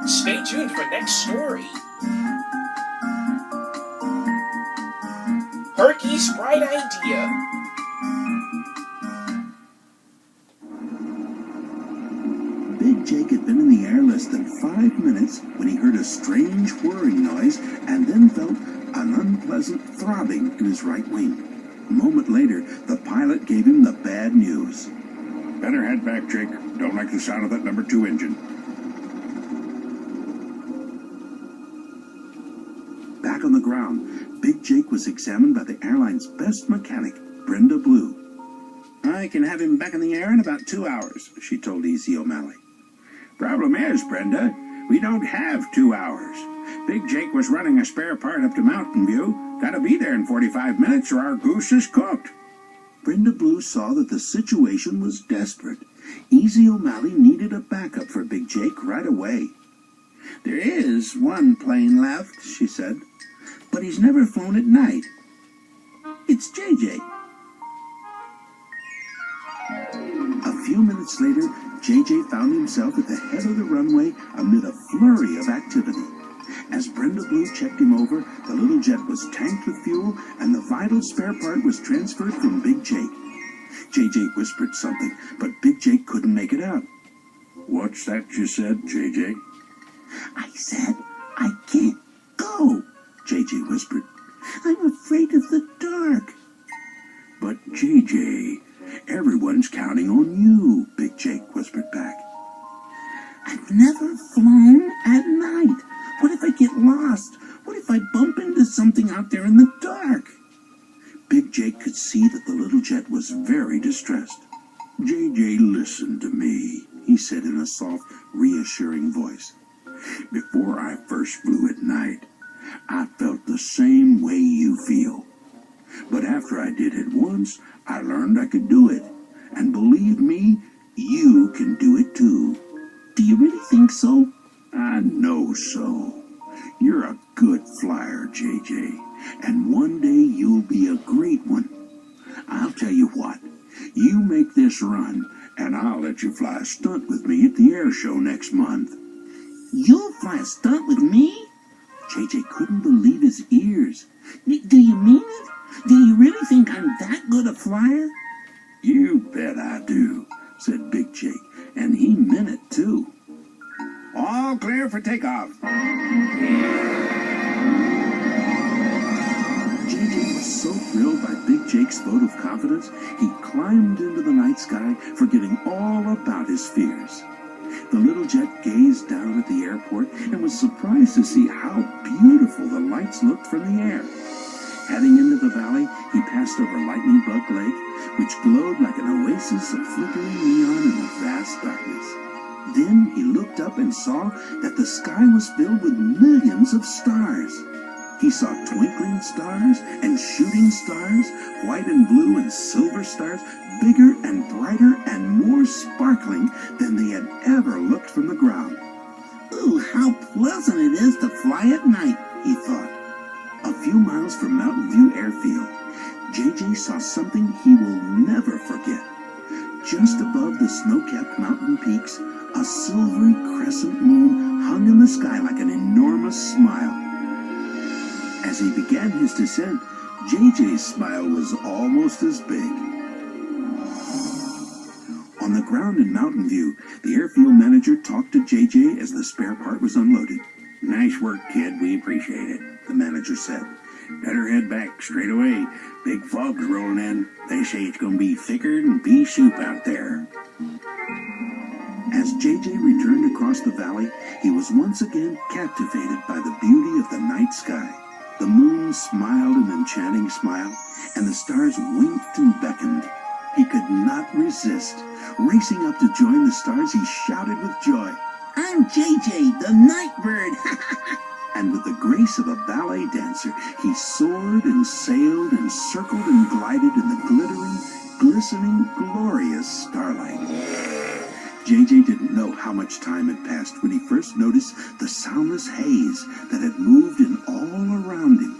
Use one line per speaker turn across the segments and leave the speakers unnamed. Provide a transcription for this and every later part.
Stay tuned for next story. Herky's bright idea.
Big Jake had been in the air less than 5 minutes when he heard a strange whirring noise and then felt an unpleasant throbbing in his right wing. A moment later, the pilot gave him the bad news.
Better head back, Jake. Don't like the sound of that number 2 engine.
Back on the ground, Big Jake was examined by the airline's best mechanic, Brenda Blue. "I can have him back in the air in about 2 hours," she told Easy O'Malley.
Problem is, Brenda, we don't have 2 hours. Big Jake was running a spare part up to Mountain View. Gotta be there in 45 minutes or our goose is cooked.
Brenda Blue saw that the situation was desperate. Easy O'Malley needed a backup for Big Jake right away. "There is one plane left," she said, "but he's never flown at night. It's JJ." A few minutes later, JJ found himself at the head of the runway amid a flurry of activity. As Brenda Blue checked him over, the little jet was tanked with fuel and the vital spare part was transferred from Big Jake. JJ whispered something, but Big Jake couldn't make it out.
What's that you said, JJ?
"I said, I can't go," JJ whispered. "I'm afraid of the dark."
"But JJ, everyone's counting on you," Big Jake whispered back.
"I've never flown at night. What if I get lost? What if I bump into something out there in the dark?" Big Jake could see that the little jet was very distressed.
JJ, listen to me, he said in a soft, reassuring voice. Before I first flew at night, I felt the same way you feel. But after I did it once, I learned I could do it. And believe me, you can do it too.
"Do you really think so?"
"I know so. You're a good flyer, JJ, and one day you'll be a great one. I'll tell you what, you make this run, and I'll let you fly a stunt with me at the air show next month."
"You'll fly a stunt with me?" JJ couldn't believe his ears. Do you mean it? Do you really think I'm that good a flyer?"
"You bet I do," said Big Jake, and he meant it too. All clear for takeoff.
JJ was so thrilled by Big Jake's vote of confidence, he climbed into the night sky, forgetting all about his fears. The little jet gazed down at the airport and was surprised to see how beautiful the lights looked from the air. Heading into the valley, he passed over Lightning Bug Lake, which glowed like an oasis of flickering neon in the vast darkness. Then he looked up and saw that the sky was filled with millions of stars. He saw twinkling stars and shooting stars, white and blue and silver stars, bigger and brighter and more sparkling than they had ever looked from the ground. "Ooh, how pleasant it is to fly at night," he thought. A few miles from Mountain View Airfield, JJ saw something he will never forget. Just above the snow-capped mountain peaks, a silvery crescent moon hung in the sky like an enormous smile. As he began his descent, JJ's smile was almost as big. On the ground in Mountain View, the airfield manager talked to JJ as the spare part was unloaded.
"Nice work, kid. We appreciate it,"
the manager said.
"Better head back straight away. Big fog's rolling in. They say it's going to be thicker than pea soup out there."
As JJ returned across the valley, he was once again captivated by the beauty of the night sky. The moon smiled an enchanting smile, and the stars winked and beckoned. He could not resist. Racing up to join the stars, he shouted with joy, "I'm JJ, the Nightbird!" And with the grace of a ballet dancer, he soared and sailed and circled and glided in the glittering, glistening, glorious starlight. JJ didn't know how much time had passed when he first noticed the soundless haze that had moved in all around him.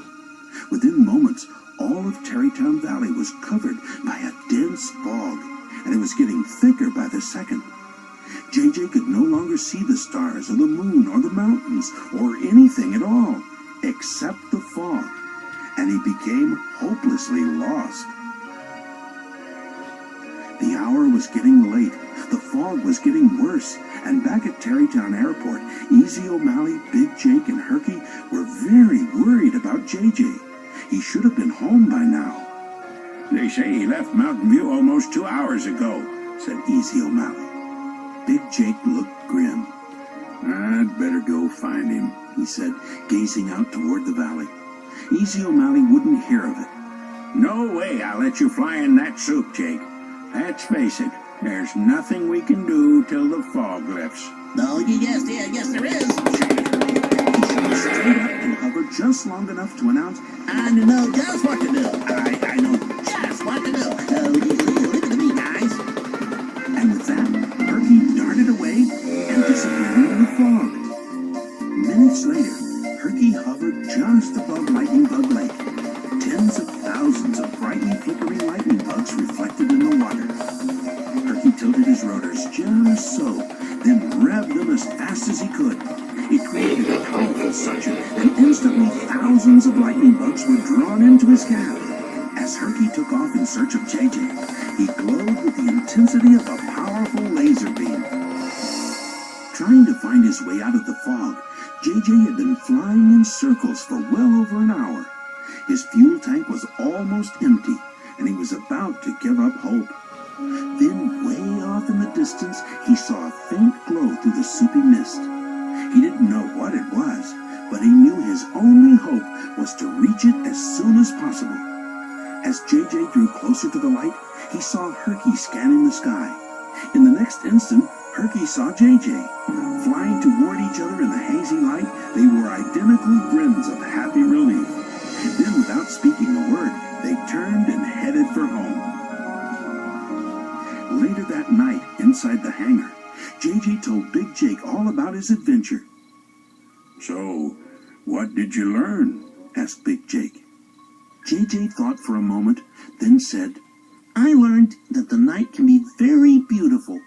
Within moments, all of Tarrytown Valley was covered by a dense fog, and it was getting thicker by the second. JJ could no longer see the stars or the moon or the mountains or anything at all except the fog, and he became hopelessly lost. The hour was getting late, the fog was getting worse, and back at Tarrytown Airport, Easy O'Malley, Big Jake, and Herky were very worried about JJ. He should have been home by now.
They say he left Mountain View almost 2 hours ago,
said Easy O'Malley. Big Jake looked grim.
I'd better go find him,
he said, gazing out toward the valley. Easy O'Malley wouldn't hear of it.
No way I'll let you fly in that soup, Jake. Let's face it, there's nothing we can do till the fog lifts.
Oh, yes, there is.
He shot straight up and hovered just long enough to announce,
I know just what to do.
I know
Just what to do. Oh, leave it to me, guys.
And with that, Herky darted away and disappeared into the fog. Minutes later, Herky hovered just above Lightning Bug Lake. Tens of thousands of brightly flickering lightning bugs reflected in the water. Herky tilted his rotors just so, then revved them as fast as he could. It created a powerful suction, and instantly thousands of lightning bugs were drawn into his cab. As Herky took off in search of JJ, he glowed with the intensity of a powerful laser beam. Trying to find his way out of the fog, JJ had been flying in circles for well over an hour. His fuel tank was almost empty, and he was about to give up hope. Then, way off in the distance, he saw a faint glow through the soupy mist. He didn't know what it was, but he knew his only hope was to reach it as soon as possible. As JJ drew closer to the light, he saw Herky scanning the sky. In the next instant, Herky saw JJ. Flying toward each other in the hazy light, they were identical grins of happy relief. Then, without speaking a word, they turned and headed for home. Later that night, inside the hangar, JJ told Big Jake all about his adventure.
So, what did you learn?
Asked Big Jake. JJ thought for a moment, then said, I learned that the night can be very beautiful,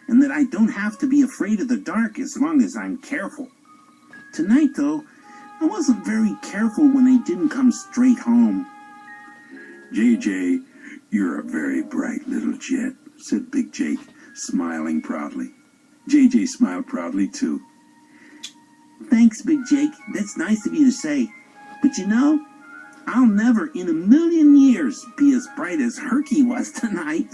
and that I don't have to be afraid of the dark as long as I'm careful. Tonight, though, I wasn't very careful when they didn't come straight home.
JJ, you're a very bright little jet,
said Big Jake, smiling proudly. JJ smiled proudly, too. Thanks, Big Jake. That's nice of you to say. But you know, I'll never in a million years be as bright as Herky was tonight.